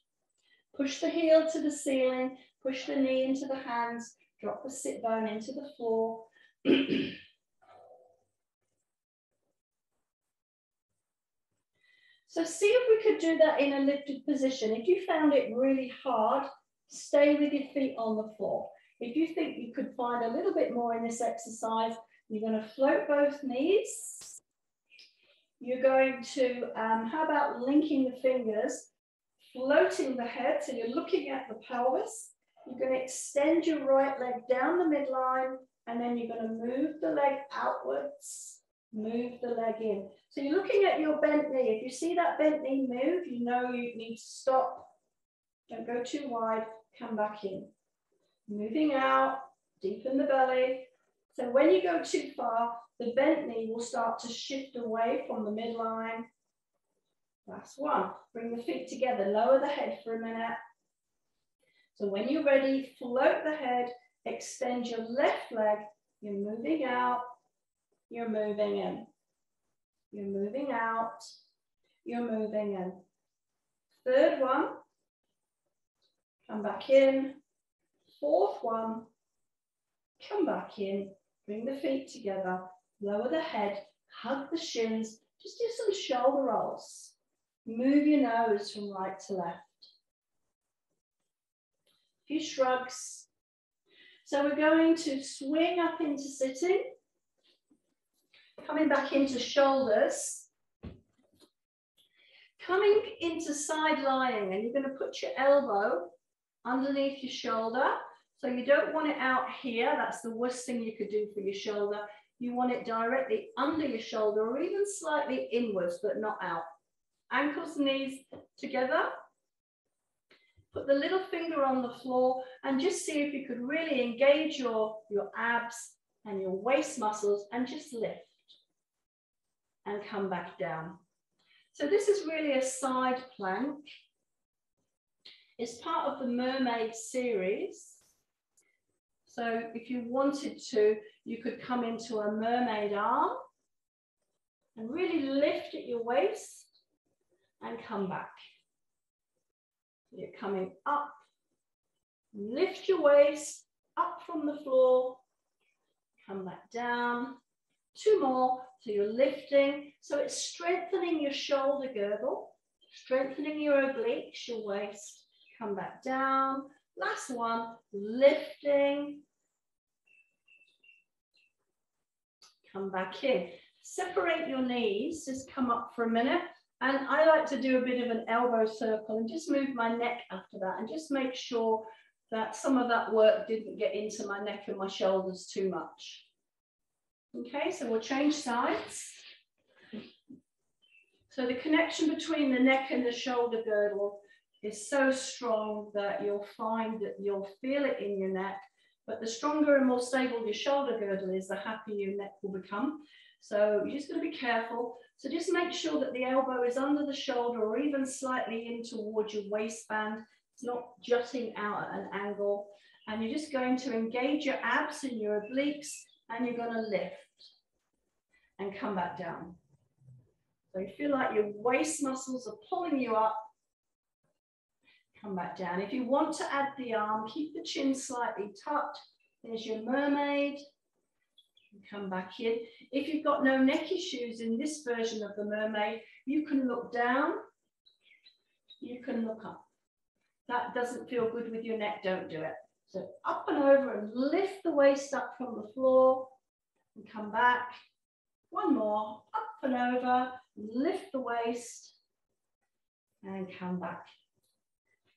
Push the heel to the ceiling. Push the knee into the hands. Drop the sit bone into the floor. So see if we could do that in a lifted position. If you found it really hard, stay with your feet on the floor. If you think you could find a little bit more in this exercise, you're going to float both knees. You're going to, how about linking the fingers, floating the head, so you're looking at the pelvis. You're going to extend your right leg down the midline, and then you're going to move the leg outwards, move the leg in. So you're looking at your bent knee. If you see that bent knee move, you know you need to stop. Don't go too wide, come back in. Moving out, deepen the belly. So when you go too far, the bent knee will start to shift away from the midline. Last one. Bring the feet together, lower the head for a minute. So when you're ready, float the head, extend your left leg. You're moving out, you're moving in. You're moving out, you're moving in. Third one, come back in. Fourth one, come back in. Bring the feet together, lower the head, hug the shins. Just do some shoulder rolls. Move your nose from right to left. A few shrugs. So we're going to swing up into sitting. Coming back into shoulders. Coming into side lying, and you're going to put your elbow underneath your shoulder. So you don't want it out here. That's the worst thing you could do for your shoulder. You want it directly under your shoulder or even slightly inwards, but not out. Ankles, knees together. Put the little finger on the floor and just see if you could really engage your abs and your waist muscles and just lift and come back down. So this is really a side plank. It's part of the Mermaid series. So if you wanted to, you could come into a mermaid arm and really lift at your waist and come back. You're coming up, lift your waist up from the floor, come back down. 2 more, so you're lifting. So it's strengthening your shoulder girdle, strengthening your obliques, your waist. Come back down. Last one, lifting. Come back in. Separate your knees, just come up for a minute. And I like to do a bit of an elbow circle and just move my neck after that and just make sure that some of that work didn't get into my neck and my shoulders too much. Okay, so we'll change sides. So the connection between the neck and the shoulder girdle is so strong that you'll find that you'll feel it in your neck. But the stronger and more stable your shoulder girdle is, the happier your neck will become. So you're just going to be careful. So just make sure that the elbow is under the shoulder or even slightly in towards your waistband. It's not jutting out at an angle. And you're just going to engage your abs and your obliques, and you're going to lift and come back down. So you feel like your waist muscles are pulling you up. Come back down. If you want to add the arm, keep the chin slightly tucked. There's your mermaid. Come back in. If you've got no neck issues in this version of the mermaid, you can look down. You can look up. That doesn't feel good with your neck, don't do it. So up and over and lift the waist up from the floor and come back. One more, up and over, lift the waist and come back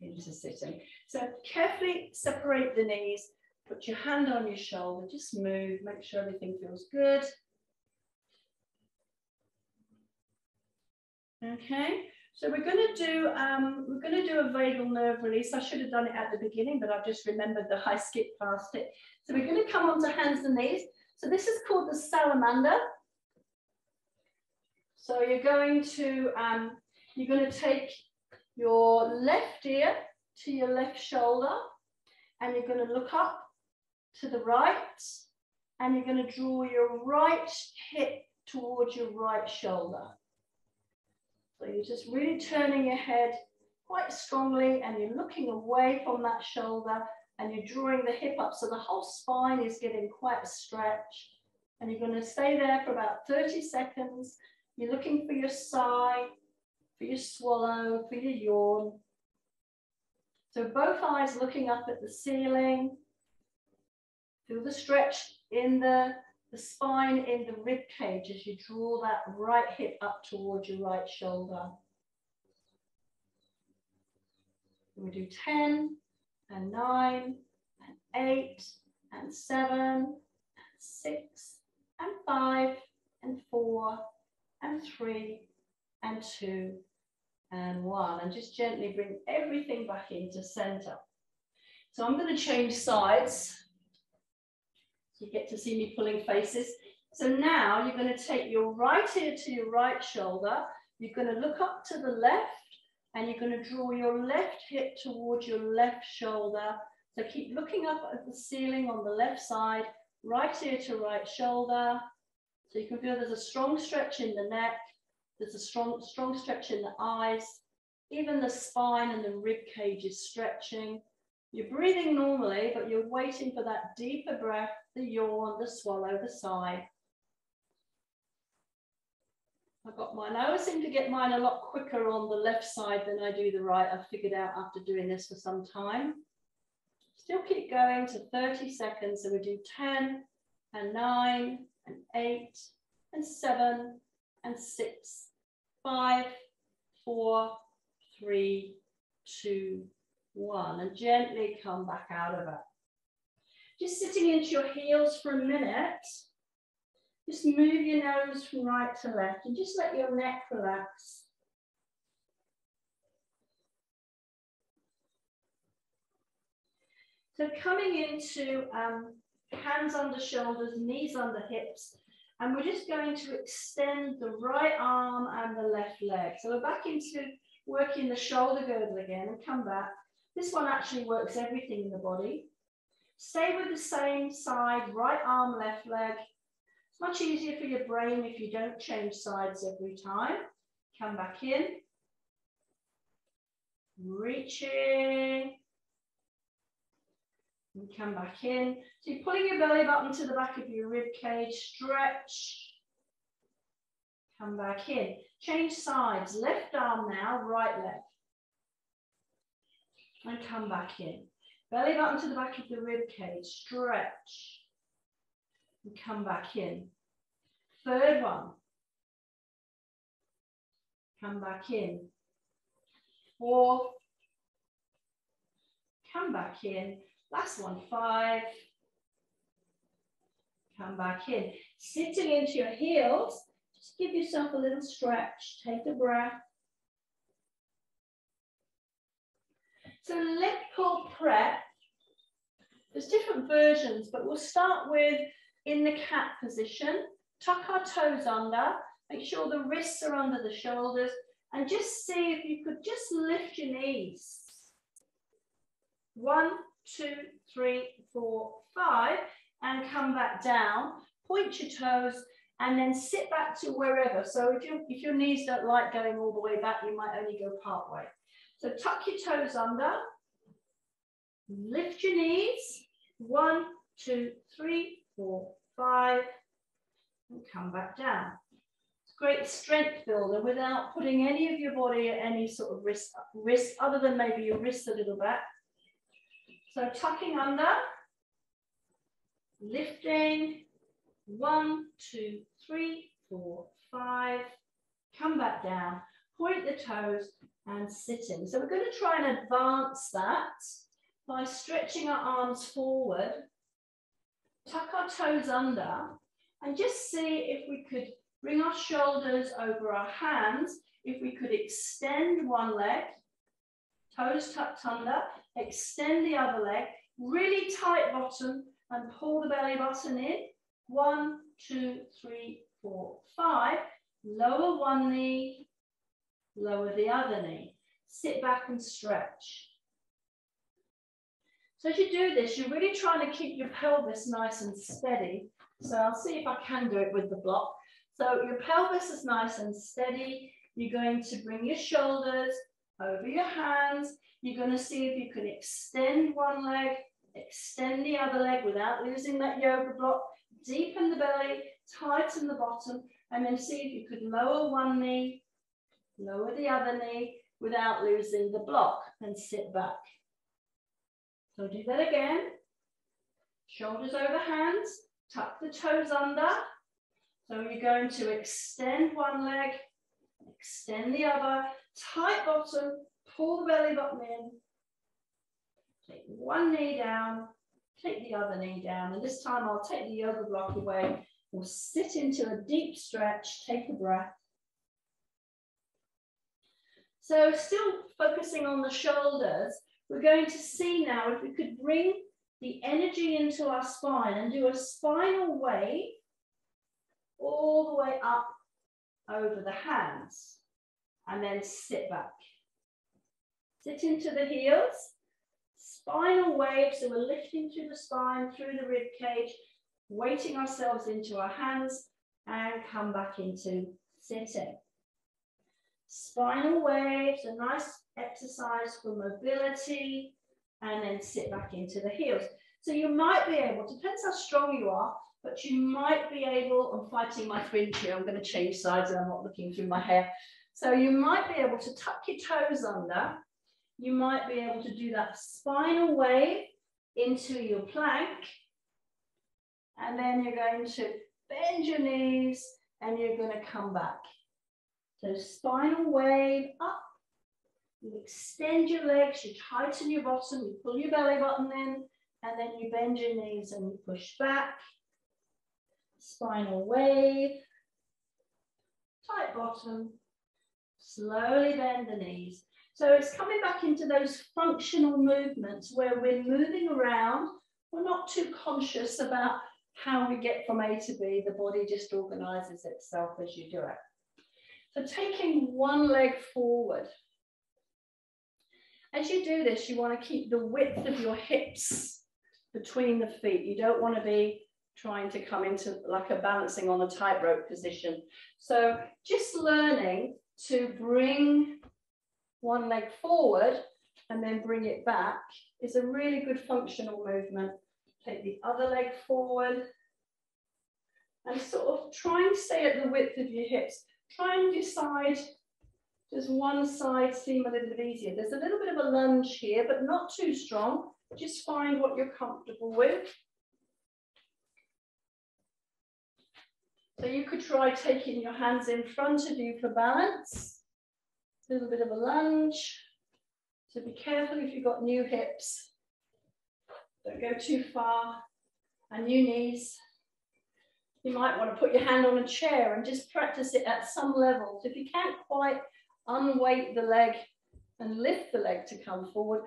into sitting. So carefully separate the knees, put your hand on your shoulder, just move, make sure everything feels good. Okay, so we're going to do a vagal nerve release. I should have done it at the beginning, but I've just remembered that I skipped past it. So we're going to come onto hands and knees. So this is called the salamander. So you're going to take your left ear to your left shoulder, and you're going to look up to the right, and you're going to draw your right hip towards your right shoulder. So you're just really turning your head quite strongly, and you're looking away from that shoulder, and you're drawing the hip up so the whole spine is getting quite a stretch. And you're going to stay there for about 30 seconds. You're looking for your sigh, for your swallow, for your yawn. So both eyes looking up at the ceiling. Feel the stretch in the spine, in the rib cage as you draw that right hip up towards your right shoulder. We do 10 and 9 and 8 and 7 and 6 and 5 and 4 and 3 and 2 and 1, and just gently bring everything back into center. So I'm going to change sides. So you get to see me pulling faces. So now you're going to take your right ear to your right shoulder. You're going to look up to the left, and you're going to draw your left hip towards your left shoulder. So keep looking up at the ceiling on the left side, right ear to right shoulder. So you can feel there's a strong stretch in the neck. There's a strong stretch in the eyes. Even the spine and the rib cage is stretching. You're breathing normally, but you're waiting for that deeper breath, the yawn, the swallow, the sigh. I've got mine. I always seem to get mine a lot quicker on the left side than I do the right. I've figured out after doing this for some time. Still keep going to 30 seconds. So we do 10 and 9 and 8 and 7 and 6, 5, 4, 3, 2, 1. And gently come back out of it. Just sitting into your heels for a minute. Just move your nose from right to left and just let your neck relax. So coming into hands under shoulders, knees under hips, and we're just going to extend the right arm and the left leg. So we're back into working the shoulder girdle again and come back. This one actually works everything in the body. Stay with the same side, right arm, left leg. It's much easier for your brain if you don't change sides every time. Come back in. Reaching. And come back in. So you're pulling your belly button to the back of your rib cage. Stretch. Come back in. Change sides. Left arm now, right leg. And come back in. Belly button to the back of the rib cage. Stretch. And come back in. Third one. Come back in. Fourth. Come back in. Last one, 5. Come back in. Sitting into your heels, just give yourself a little stretch. Take a breath. So leg pull prep, there's different versions, but we'll start with in the cat position. Tuck our toes under. Make sure the wrists are under the shoulders. And just see if you could just lift your knees. 1, 2, 3, 4, 5, and come back down. Point your toes, and then sit back to wherever. So if your knees don't like going all the way back, you might only go part way. So tuck your toes under. Lift your knees. 1, 2, 3, 4, 5, and come back down. It's a great strength builder without putting any of your body at any sort of risk other than maybe your wrists a little back. So tucking under, lifting, 1, 2, 3, 4, 5, come back down, point the toes and sitting. So we're going to try and advance that by stretching our arms forward, tuck our toes under, and just see if we could bring our shoulders over our hands, if we could extend one leg, toes tucked under, extend the other leg, really tight bottom, and pull the belly button in. 1, 2, 3, 4, 5. Lower one knee, lower the other knee. Sit back and stretch. So as you do this, you're really trying to keep your pelvis nice and steady. So I'll see if I can do it with the block. So your pelvis is nice and steady. You're going to bring your shoulders over your hands. You're going to see if you can extend one leg, extend the other leg without losing that yoga block. Deepen the belly, tighten the bottom, and then see if you could lower one knee, lower the other knee without losing the block, and sit back. So do that again. Shoulders over hands, tuck the toes under. So you're going to extend one leg, extend the other, tight bottom, pull the belly button in. Take one knee down, take the other knee down, and this time I'll take the yoga block away. We'll sit into a deep stretch, take a breath. So still focusing on the shoulders, we're going to see now if we could bring the energy into our spine and do a spinal wave all the way up over the hands, and then sit back. Sit into the heels. Spinal wave, so we're lifting through the spine, through the rib cage, weighting ourselves into our hands, and come back into sitting. Spinal waves, a nice exercise for mobility, and then sit back into the heels. So you might be able, depends how strong you are, but you might be able, I'm fighting my fringe here, I'm going to change sides and I'm not looking through my hair. So you might be able to tuck your toes under. You might be able to do that spinal wave into your plank. And then you're going to bend your knees and you're going to come back. So spinal wave up. You extend your legs, you tighten your bottom, you pull your belly button in, and then you bend your knees and you push back. Spinal wave. Tight bottom. Slowly bend the knees. So it's coming back into those functional movements where we're moving around. We're not too conscious about how we get from A to B. The body just organizes itself as you do it. So taking one leg forward. As you do this, you want to keep the width of your hips between the feet. You don't want to be trying to come into like a balancing on a tightrope position. So just learning to bring one leg forward and then bring it back is a really good functional movement. Take the other leg forward and sort of try and stay at the width of your hips. Try and decide, does one side seem a little bit easier? There's a little bit of a lunge here, but not too strong. Just find what you're comfortable with. So you could try taking your hands in front of you for balance. A little bit of a lunge. So be careful if you've got new hips. Don't go too far. And new knees. You might want to put your hand on a chair and just practice it at some levels. If you can't quite unweight the leg and lift the leg to come forward,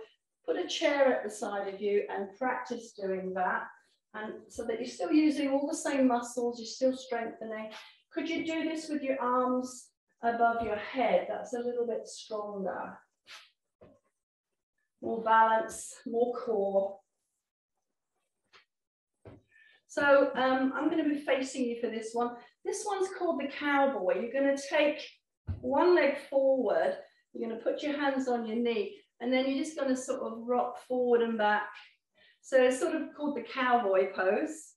put a chair at the side of you and practice doing that. And so that you're still using all the same muscles, you're still strengthening. Could you do this with your arms above your head? That's a little bit stronger. More balance, more core. So I'm going to be facing you for this one. This one's called the cowboy. You're going to take one leg forward. You're going to put your hands on your knee, and then you're just going to sort of rock forward and back. So it's sort of called the cowboy pose.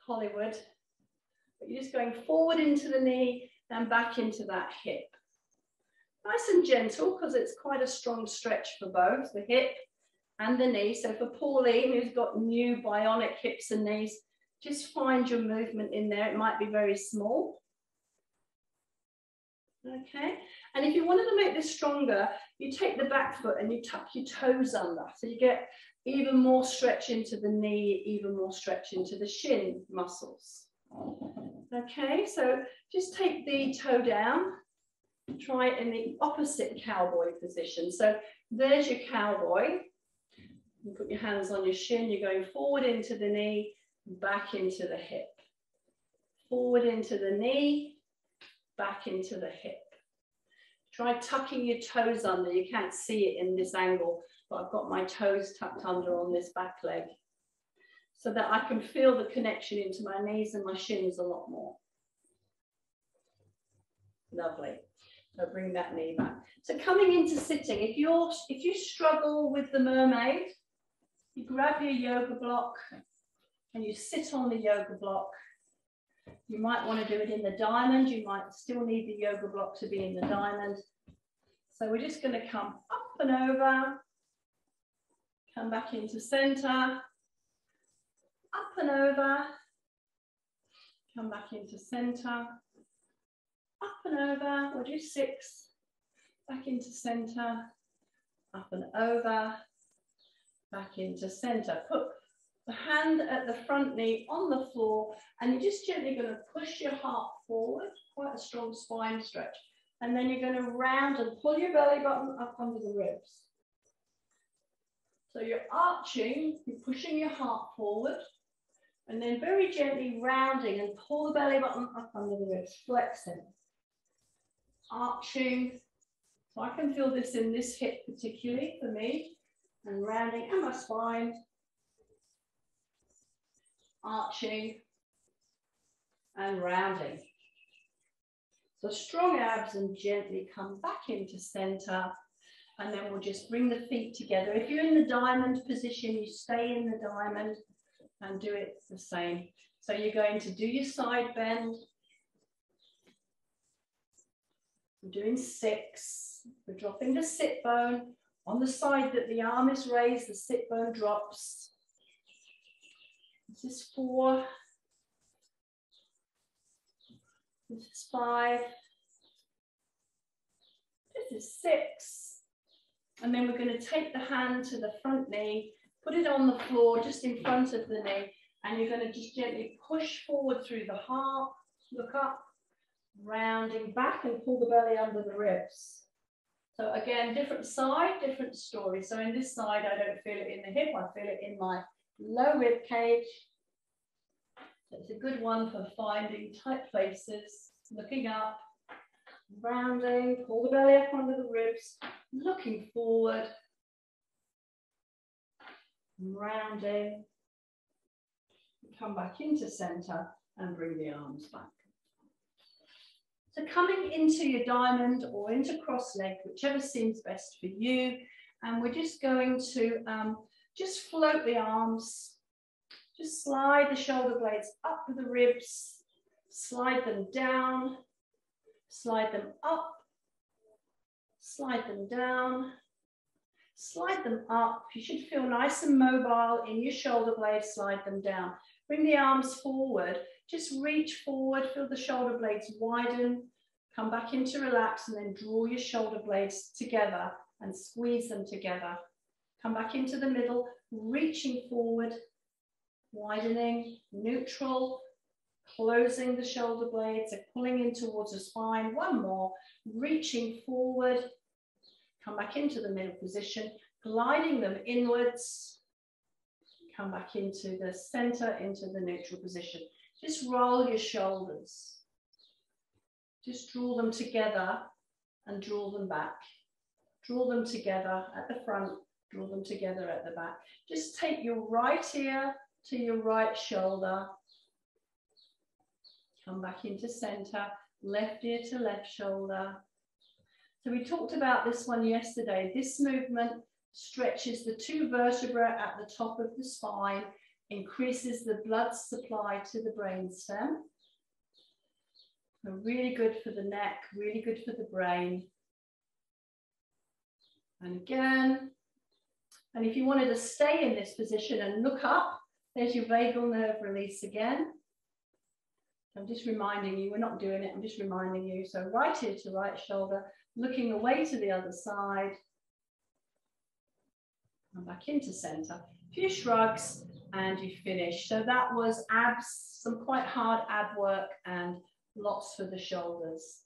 Hollywood. But you're just going forward into the knee and back into that hip. Nice and gentle, because it's quite a strong stretch for both the hip and the knee. So for Pauline, who's got new bionic hips and knees, just find your movement in there. It might be very small. Okay, and if you wanted to make this stronger, you take the back foot and you tuck your toes under. So you get even more stretch into the knee, even more stretch into the shin muscles. Okay, so just take the toe down. Try it in the opposite cowboy position. So there's your cowboy. You put your hands on your shin, you're going forward into the knee, back into the hip. Forward into the knee, back into the hip. Try tucking your toes under. You can't see it in this angle, but I've got my toes tucked under on this back leg so that I can feel the connection into my knees and my shins a lot more. Lovely. So bring that knee back. So coming into sitting, if you struggle with the mermaid, you grab your yoga block and you sit on the yoga block. You might want to do it in the diamond. You might still need the yoga block to be in the diamond. So we're just going to come up and over, come back into center, up and over, come back into center, up and over. We'll do 6, back into center, up and over, back into center. Put the hand at the front knee on the floor, and you're just gently going to push your heart forward, quite a strong spine stretch. And then you're going to round and pull your belly button up under the ribs. So you're arching, you're pushing your heart forward, and then very gently rounding and pull the belly button up under the ribs, flexing. Arching. So I can feel this in this hip particularly for me, and rounding and my spine. Arching and rounding. So strong abs and gently come back into center, and then we'll just bring the feet together. If you're in the diamond position, you stay in the diamond and do it the same. So you're going to do your side bend. We're doing 6. We're dropping the sit bone. On the side that the arm is raised, the sit bone drops. This is 4. This is 5. This is 6. And then we're going to take the hand to the front knee, put it on the floor just in front of the knee, and you're going to just gently push forward through the heart, look up, rounding back and pull the belly under the ribs. So again, different side, different story. So in this side, I don't feel it in the hip, I feel it in my low rib cage. So it's a good one for finding tight places, looking up, rounding, pull the belly up under the ribs, looking forward, rounding, come back into center and bring the arms back. So coming into your diamond or into cross leg, whichever seems best for you. And we're just going to just float the arms, just slide the shoulder blades up the ribs, slide them down, slide them up, slide them down, slide them up. You should feel nice and mobile in your shoulder blades, slide them down. Bring the arms forward, just reach forward, feel the shoulder blades widen, come back into relax, and then draw your shoulder blades together and squeeze them together. Come back into the middle, reaching forward, widening, neutral, closing the shoulder blades and pulling in towards the spine. One more, reaching forward, come back into the middle position, gliding them inwards, come back into the center, into the neutral position. Just roll your shoulders. Just draw them together and draw them back. Draw them together at the front, draw them together at the back. Just take your right ear to your right shoulder. Come back into center, left ear to left shoulder. So we talked about this one yesterday. This movement stretches the 2 vertebrae at the top of the spine, increases the blood supply to the brainstem. So really good for the neck, really good for the brain. And again, and if you wanted to stay in this position and look up, there's your vagal nerve release again. I'm just reminding you, we're not doing it, I'm just reminding you. So right ear to right shoulder, looking away to the other side. And back into center. A few shrugs and you finish. So that was abs, some quite hard ab work and lots for the shoulders.